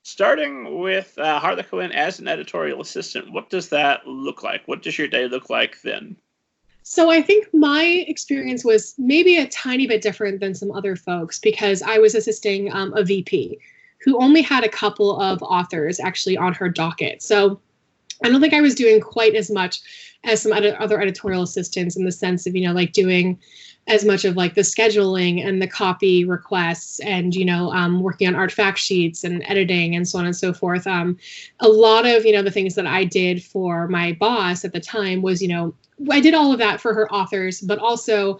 Starting with Harlequin as an editorial assistant, what does that look like? What does your day look like then? So I think my experience was maybe a tiny bit different than some other folks because I was assisting a VP who only had a couple of authors actually on her docket. So I don't think I was doing quite as much as some other editorial assistants in the sense of, like doing as much of like the scheduling and the copy requests and, working on art fact sheets and editing and so on and so forth. A lot of, the things that I did for my boss at the time was, I did all of that for her authors, but also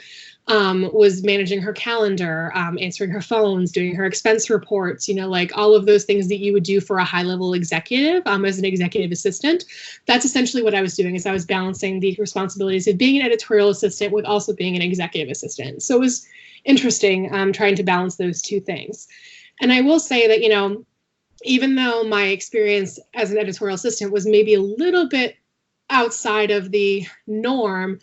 was managing her calendar, answering her phones, doing her expense reports, like all of those things that you would do for a high-level executive as an executive assistant. That's essentially what I was doing, is I was balancing the responsibilities of being an editorial assistant with also being an executive assistant. So it was interesting trying to balance those two things. And I will say that, even though my experience as an editorial assistant was maybe a little bit outside of the norm,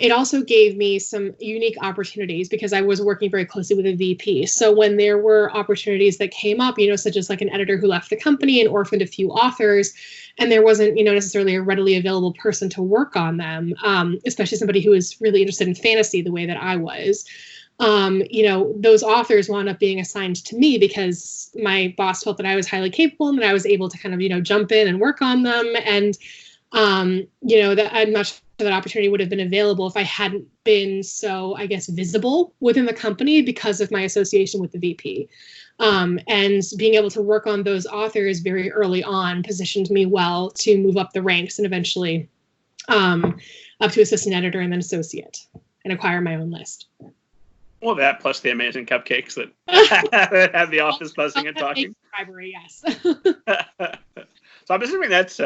it also gave me some unique opportunities because I was working very closely with a VP. So when there were opportunities that came up, such as like an editor who left the company and orphaned a few authors, and there wasn't, necessarily a readily available person to work on them, especially somebody who was really interested in fantasy the way that I was, those authors wound up being assigned to me because my boss felt that I was highly capable and that I was able to kind of, jump in and work on them. And, that I'm not sure that opportunity would have been available if I hadn't been so, I guess, visible within the company because of my association with the VP. And being able to work on those authors very early on positioned me well to move up the ranks and eventually up to assistant editor and then associate and acquire my own list. Well, that plus the amazing cupcakes that have the office buzzing and talking. Bribery, yes. So I'm assuming that's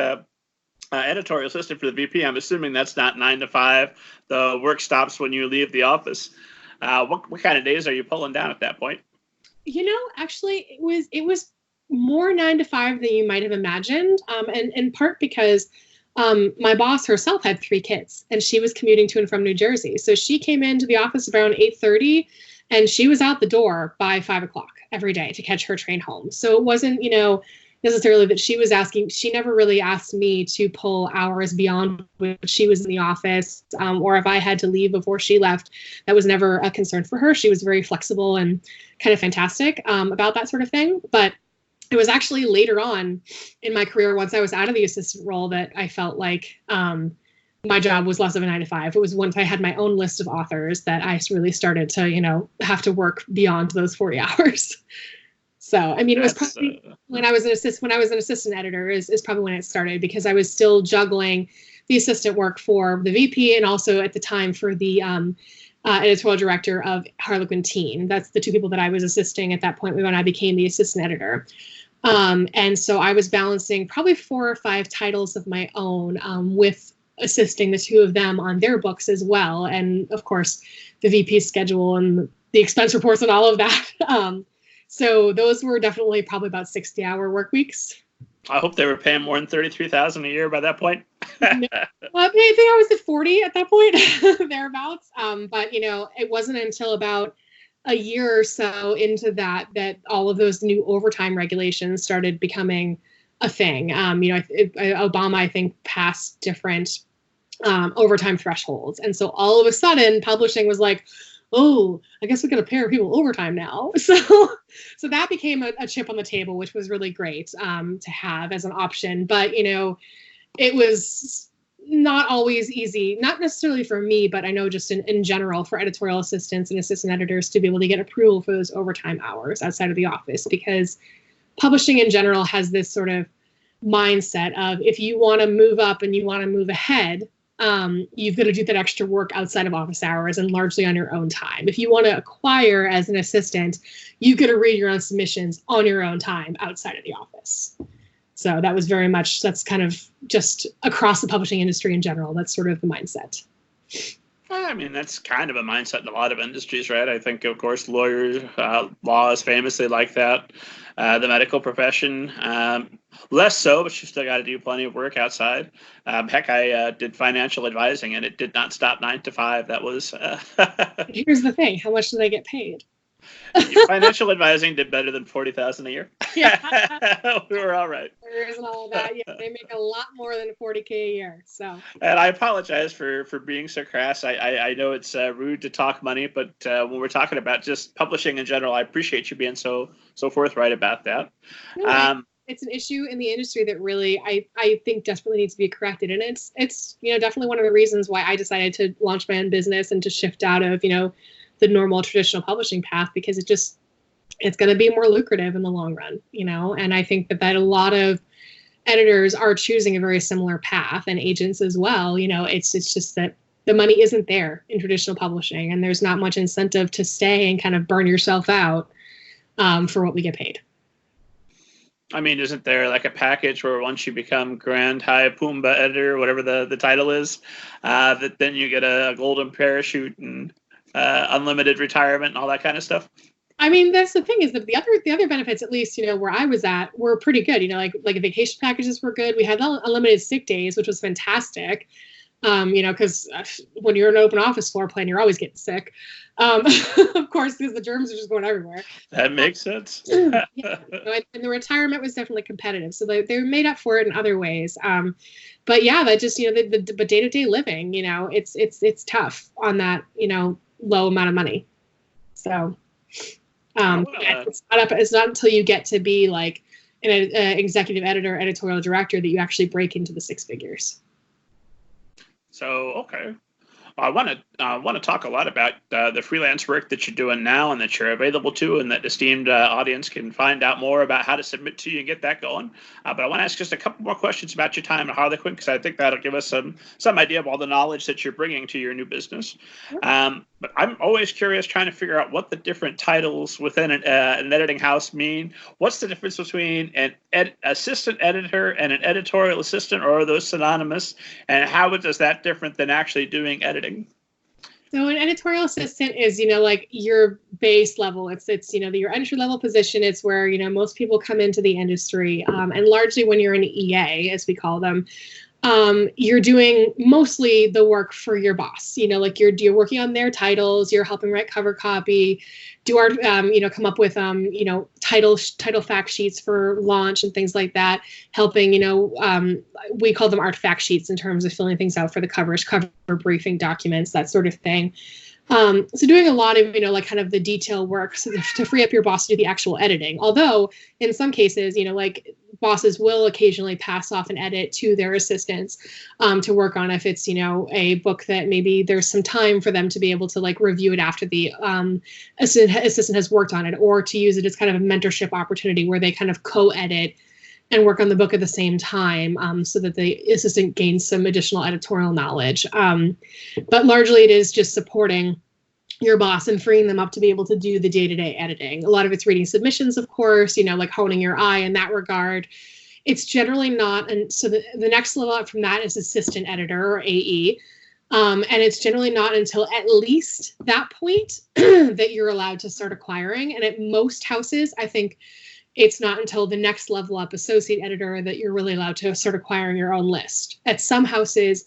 editorial assistant for the VP. I'm assuming that's not 9 to 5. The work stops when you leave the office. What kind of days are you pulling down at that point? Actually, it was more 9 to 5 than you might have imagined, and in part because my boss herself had 3 kids, and she was commuting to and from New Jersey. So she came into the office around 8:30, and she was out the door by 5 o'clock every day to catch her train home. So it wasn't, necessarily that she was asking. She never really asked me to pull hours beyond when she was in the office, or if I had to leave before she left. That was never a concern for her. She was very flexible and kind of fantastic about that sort of thing. But it was actually later on in my career, once I was out of the assistant role, that I felt like my job was less of a 9 to 5. It was once I had my own list of authors that I really started to, have to work beyond those 40 hours. So, I mean, it was probably when I was an assistant editor is probably when it started, because I was still juggling the assistant work for the VP and also at the time for the editorial director of Harlequin Teen. That's the 2 people that I was assisting at that point when I became the assistant editor. And so I was balancing probably 4 or 5 titles of my own with assisting the 2 of them on their books as well. And of course, the VP's schedule and the expense reports and all of that. So those were definitely probably about 60-hour work weeks. I hope they were paying more than $33,000 a year by that point. Well, I think I was at 40 at that point, thereabouts. But it wasn't until about a year or so into that all of those new overtime regulations started becoming a thing. Obama, I think, passed different overtime thresholds, and so all of a sudden, publishing was like, oh, I guess we got to pay our people overtime now. So that became a chip on the table, which was really great to have as an option. But, it was not always easy, not necessarily for me, but I know just in general for editorial assistants and assistant editors to be able to get approval for those overtime hours outside of the office, because publishing in general has this sort of mindset of if you want to move up and you want to move ahead, you've got to do that extra work outside of office hours and largely on your own time. If you want to acquire as an assistant, you've got to read your own submissions on your own time outside of the office. So that was very much, that's kind of just across the publishing industry in general. That's sort of the mindset. I mean, that's kind of a mindset in a lot of industries, right? I think, of course, lawyers, law is famously like that. The medical profession, less so, but you still got to do plenty of work outside. Heck, I did financial advising, and it did not stop 9 to 5. That was. Here's the thing: how much do they get paid? Financial advising did better than 40,000 a year. Yeah. We were all right. And all that. Yeah, they make a lot more than 40K a year. So. And I apologize for being so crass. I know it's rude to talk money, but when we're talking about just publishing in general, I appreciate you being so forthright about that. No, it's an issue in the industry that really I think desperately needs to be corrected, and it's definitely one of the reasons why I decided to launch my own business and to shift out of the normal traditional publishing path, because it's going to be more lucrative in the long run, and I think that a lot of editors are choosing a very similar path, and agents as well. It's just that the money isn't there in traditional publishing, and there's not much incentive to stay and kind of burn yourself out for what we get paid. I mean, isn't there like a package where once you become Grand High Pumbaa editor, whatever the title is, that then you get a golden parachute and unlimited retirement and all that kind of stuff? I mean, that's the thing, is that the other benefits, at least, where I was at, were pretty good. Like vacation packages were good. We had unlimited sick days, which was fantastic. Because when you're in an open office floor plan, you're always getting sick. Of course, because the germs are just going everywhere. That makes sense. Yeah, and the retirement was definitely competitive, so they made up for it in other ways. But yeah, that just but day-to-day living, it's tough on that low amount of money. So it's not until you get to be like an executive editor, editorial director, that you actually break into the six figures. So, okay. I want to talk a lot about the freelance work that you're doing now and that you're available to, and that the esteemed audience can find out more about how to submit to you and get that going. But I want to ask just a couple more questions about your time at Harlequin, because I think that'll give us some idea of all the knowledge that you're bringing to your new business. But I'm always curious, trying to figure out what the different titles within an editing house mean. What's the difference between an assistant editor and an editorial assistant, or are those synonymous? And how does that different than actually doing editing? So an editorial assistant is, like your base level. It's your entry level position. It's where, most people come into the industry. And largely when you're an EA, as we call them, you're doing mostly the work for your boss. Like you're working on their titles, you're helping write cover copy, do art, come up with, title fact sheets for launch and things like that. Helping, we call them art fact sheets in terms of filling things out for the cover briefing documents, that sort of thing. So doing a lot of, like kind of the detail work to free up your boss to do the actual editing. Although in some cases, like bosses will occasionally pass off an edit to their assistants to work on, if it's, a book that maybe there's some time for them to be able to like review it after the assistant has worked on it, or to use it as kind of a mentorship opportunity where they kind of co-edit and work on the book at the same time, so that the assistant gains some additional editorial knowledge. But largely it is just supporting your boss and freeing them up to be able to do the day-to-day editing. A lot of it's reading submissions, of course, like honing your eye in that regard. It's generally not, and so the next level up from that is assistant editor, or AE. And it's generally not until at least that point that you're allowed to start acquiring. And at most houses, I think it's not until the next level up, associate editor, that you're really allowed to start acquiring your own list. At some houses,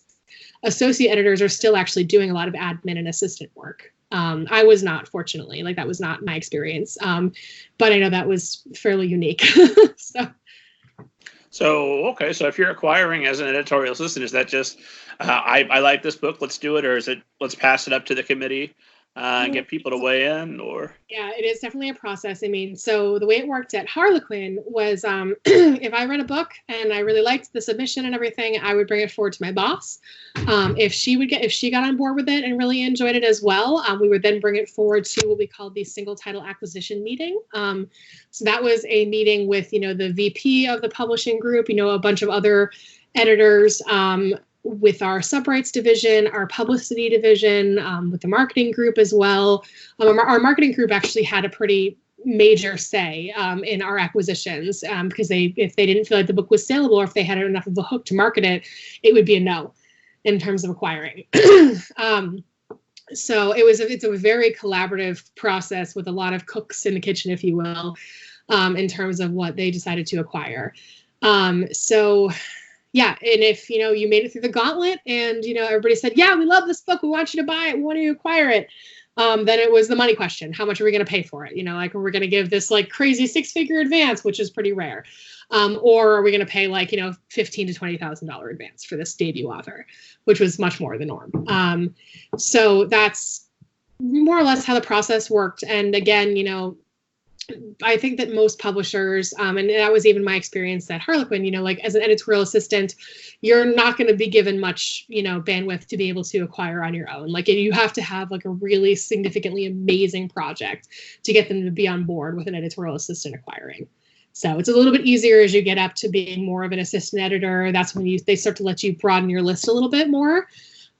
associate editors are still actually doing a lot of admin and assistant work. I was not, fortunately, like that was not my experience. But I know that was fairly unique. So, okay. So if you're acquiring as an editorial assistant, is that just, I like this book, let's do it? Or is it, let's pass it up to the committee and get people to weigh in? Or yeah, it is definitely a process. I mean, so the way it worked at Harlequin was if I read a book and I really liked the submission and everything, I would bring it forward to my boss. If she got on board with it and really enjoyed it as well, we would then bring it forward to what we called the single title acquisition meeting. So that was a meeting with, the VP of the publishing group, a bunch of other editors, with our subrights division, our publicity division, with the marketing group as well. Our marketing group actually had a pretty major say in our acquisitions, because if they didn't feel like the book was saleable, or if they had enough of a hook to market it, it would be a no in terms of acquiring. So it's a very collaborative process with a lot of cooks in the kitchen, if you will, in terms of what they decided to acquire. So yeah, and if, you made it through the gauntlet and, everybody said, yeah, we love this book, we want you to buy it, we want you to acquire it, then it was the money question. How much are we going to pay for it? You know, like, we're going to give this like crazy 6-figure advance, which is pretty rare. Or are we going to pay like, you know, $15,000 to $20,000 advance for this debut author, which was much more the norm. So that's more or less how the process worked. And again, you know, I think that most publishers, and that was even my experience at Harlequin, you know, like as an editorial assistant, you're not going to be given much, you know, bandwidth to be able to acquire on your own. Like, you have to have like a really significantly amazing project to get them to be on board with an editorial assistant acquiring. So it's a little bit easier as you get up to being more of an assistant editor. That's when they start to let you broaden your list a little bit more.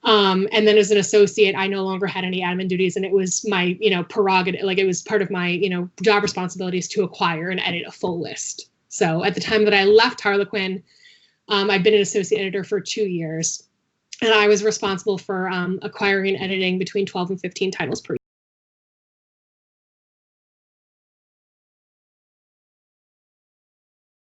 And then as an associate, I no longer had any admin duties, and it was my, you know, prerogative, like it was part of my, you know, job responsibilities to acquire and edit a full list. So at the time that I left Harlequin, I'd been an associate editor for 2 years, and I was responsible for acquiring and editing between 12 and 15 titles per year.